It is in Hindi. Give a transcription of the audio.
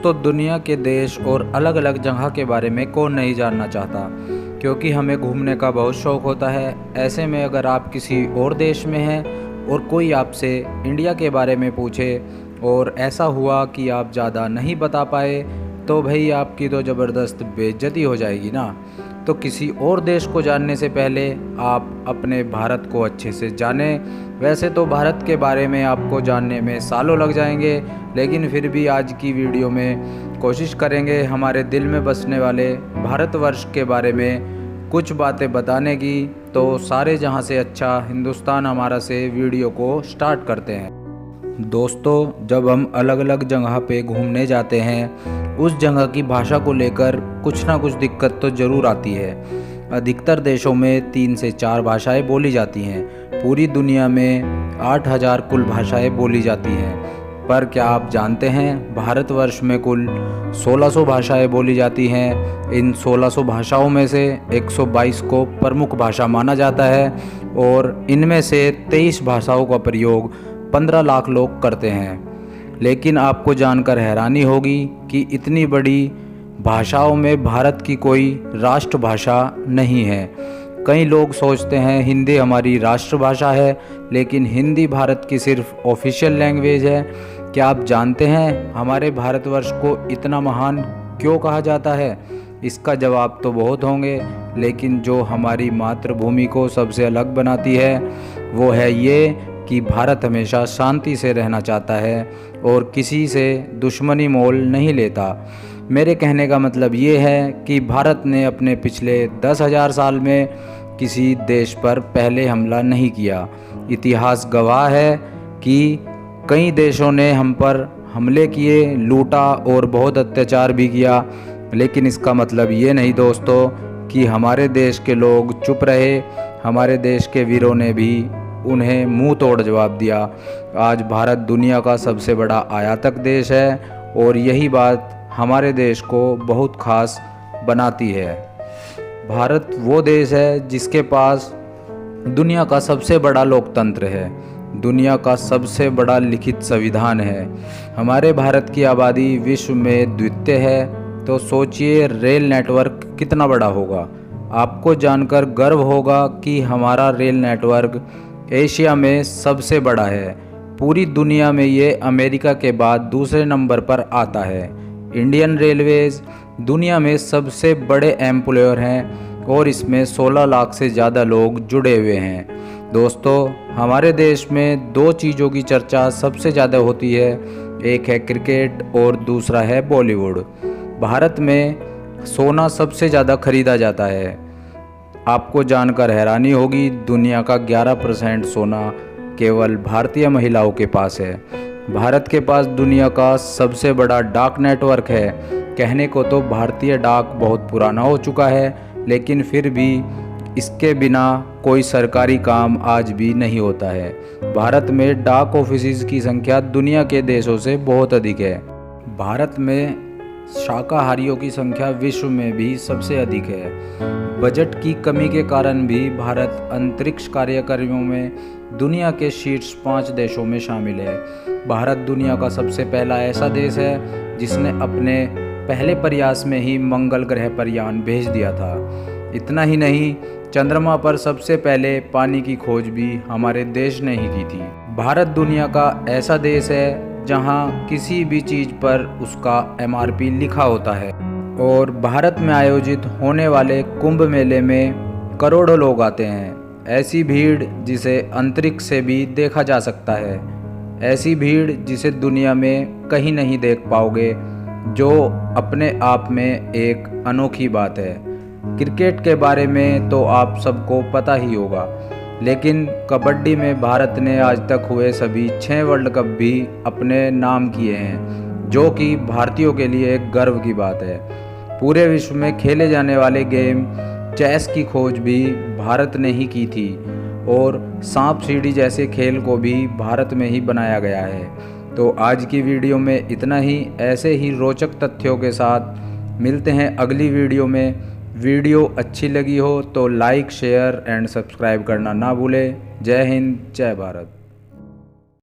दोस्तों, दुनिया के देश और अलग अलग जगह के बारे में कौन नहीं जानना चाहता, क्योंकि हमें घूमने का बहुत शौक़ होता है। ऐसे में अगर आप किसी और देश में हैं और कोई आपसे इंडिया के बारे में पूछे और ऐसा हुआ कि आप ज़्यादा नहीं बता पाए, तो भाई आपकी तो ज़बरदस्त बेइज्जती हो जाएगी ना। तो किसी और देश को जानने से पहले आप अपने भारत को अच्छे से जानें। वैसे तो भारत के बारे में आपको जानने में सालों लग जाएंगे, लेकिन फिर भी आज की वीडियो में कोशिश करेंगे हमारे दिल में बसने वाले भारतवर्ष के बारे में कुछ बातें बताने की। तो सारे जहां से अच्छा हिंदुस्तान हमारा से वीडियो को स्टार्ट करते हैं। दोस्तों, जब हम अलग अलग जगह पे घूमने जाते हैं, उस जगह की भाषा को लेकर कुछ ना कुछ दिक्कत तो ज़रूर आती है। अधिकतर देशों में 3 से 4 भाषाएं बोली जाती हैं। पूरी दुनिया में 8000 कुल भाषाएं बोली जाती हैं। पर क्या आप जानते हैं, भारतवर्ष में कुल 1600 भाषाएं बोली जाती हैं। इन 1600 भाषाओं में से 122 को प्रमुख भाषा माना जाता है और इनमें से 23 भाषाओं का प्रयोग 15 लाख लोग करते हैं। लेकिन आपको जानकर हैरानी होगी कि इतनी बड़ी भाषाओं में भारत की कोई राष्ट्रभाषा नहीं है। कई लोग सोचते हैं हिंदी हमारी राष्ट्रभाषा है, लेकिन हिंदी भारत की सिर्फ ऑफिशियल लैंग्वेज है। क्या आप जानते हैं हमारे भारतवर्ष को इतना महान क्यों कहा जाता है? इसका जवाब तो बहुत होंगे, लेकिन जो हमारी मातृभूमि को सबसे अलग बनाती है वो है ये कि भारत हमेशा शांति से रहना चाहता है और किसी से दुश्मनी मोल नहीं लेता। मेरे कहने का मतलब ये है कि भारत ने अपने पिछले 10,000 साल में किसी देश पर पहले हमला नहीं किया। इतिहास गवाह है कि कई देशों ने हम पर हमले किए, लूटा और बहुत अत्याचार भी किया, लेकिन इसका मतलब ये नहीं दोस्तों कि हमारे देश के लोग चुप रहे। हमारे देश के वीरों ने भी उन्हें मुंह तोड़ जवाब दिया। आज भारत दुनिया का सबसे बड़ा आयातक देश है और यही बात हमारे देश को बहुत खास बनाती है। भारत वो देश है जिसके पास दुनिया का सबसे बड़ा लोकतंत्र है, दुनिया का सबसे बड़ा लिखित संविधान है। हमारे भारत की आबादी विश्व में द्वितीय है, तो सोचिए रेल नेटवर्क कितना बड़ा होगा। आपको जानकर गर्व होगा कि हमारा रेल नेटवर्क एशिया में सबसे बड़ा है। पूरी दुनिया में ये अमेरिका के बाद दूसरे नंबर पर आता है। इंडियन रेलवेज दुनिया में सबसे बड़े एम्प्लॉयर हैं और इसमें 16 लाख से ज़्यादा लोग जुड़े हुए हैं। दोस्तों, हमारे देश में 2 चीज़ों की चर्चा सबसे ज़्यादा होती है, एक है क्रिकेट और दूसरा है बॉलीवुड। भारत में सोना सबसे ज़्यादा खरीदा जाता है। आपको जानकर हैरानी होगी, दुनिया का 11% सोना केवल भारतीय महिलाओं के पास है। भारत के पास दुनिया का सबसे बड़ा डाक नेटवर्क है। कहने को तो भारतीय डाक बहुत पुराना हो चुका है, लेकिन फिर भी इसके बिना कोई सरकारी काम आज भी नहीं होता है। भारत में डाक ऑफिस की संख्या दुनिया के देशों से बहुत अधिक है। भारत में शाकाहारियों की संख्या विश्व में भी सबसे अधिक है। बजट की कमी के कारण भी भारत अंतरिक्ष कार्यक्रमों में दुनिया के शीर्ष 5 देशों में शामिल है। भारत दुनिया का सबसे पहला ऐसा देश है जिसने अपने पहले प्रयास में ही मंगल ग्रह पर यान भेज दिया था। इतना ही नहीं, चंद्रमा पर सबसे पहले पानी की खोज भी हमारे देश ने ही की थी। भारत दुनिया का ऐसा देश है जहां किसी भी चीज़ पर उसका MRP लिखा होता है और भारत में आयोजित होने वाले कुंभ मेले में करोड़ों लोग आते हैं। ऐसी भीड़ जिसे अंतरिक्ष से भी देखा जा सकता है, ऐसी भीड़ जिसे दुनिया में कहीं नहीं देख पाओगे, जो अपने आप में एक अनोखी बात है। क्रिकेट के बारे में तो आप सबको पता ही होगा, लेकिन कबड्डी में भारत ने आज तक हुए सभी 6 वर्ल्ड कप भी अपने नाम किए हैं, जो कि भारतीयों के लिए एक गर्व की बात है। पूरे विश्व में खेले जाने वाले गेम चेस की खोज भी भारत ने ही की थी और सांप सीढ़ी जैसे खेल को भी भारत में ही बनाया गया है। तो आज की वीडियो में इतना ही। ऐसे ही रोचक तथ्यों के साथ मिलते हैं अगली वीडियो में। वीडियो अच्छी लगी हो तो लाइक, शेयर एंड सब्सक्राइब करना ना भूलें। जय हिंद, जय भारत।